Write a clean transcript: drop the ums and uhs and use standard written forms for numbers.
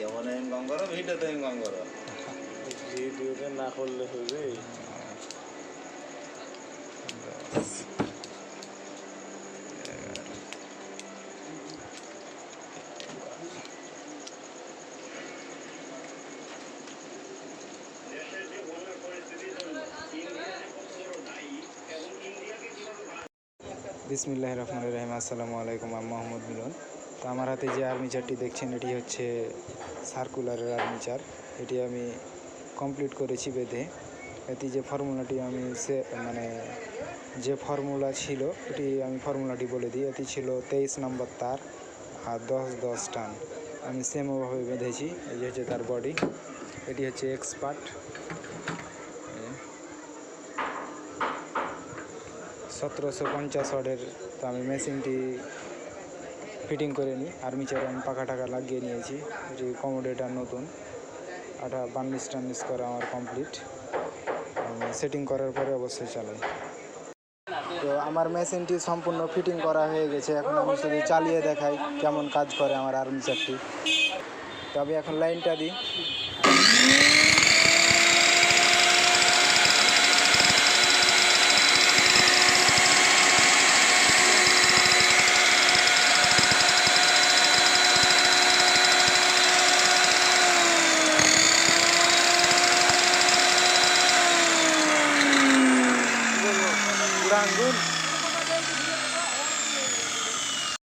যেমন ইনকাম করো ভিডিওতে ইনকাম করো, ভিডিওতে না করলে হবে। বিসমিল্লাহির রহমানির রহিম। আসসালামু আলাইকুম। আমি মোহাম্মদ মিলন। তো আমার হাতে যে আর্মিচারটি দেখছেন এটি হচ্ছে সার্কুলারের আর্মিচার। এটি আমি কমপ্লিট করেছি বেঁধে। এটি যে ফর্মুলাটি আমি যে ফর্মুলা ছিল এটি আমি ফর্মুলাটি বলে দিই। এটি ছিল 23 নম্বর তার আর 10-10 টান। আমি সেমভাবে বেঁধেছি। এই যে হচ্ছে তার বডি। এটি হচ্ছে এক্সপার্ট 1750 ওয়াটের। তো আমি মেশিনটি ফিটিং করে নিই। আর্মিচারে আমি পাখা টাকা লাগিয়ে নিয়েছি। এটি কমোডেটার নতুন 52 করা আমার কমপ্লিট। আমি সেটিং করার পরে অবশ্যই চালাই। তো আমার মেশিনটি সম্পূর্ণ ফিটিং করা হয়ে গেছে। এখন আমি শুধু চালিয়ে দেখাই কেমন কাজ করে আমার আর্মিচারটি। তো আমি এখন লাইনটা দিই।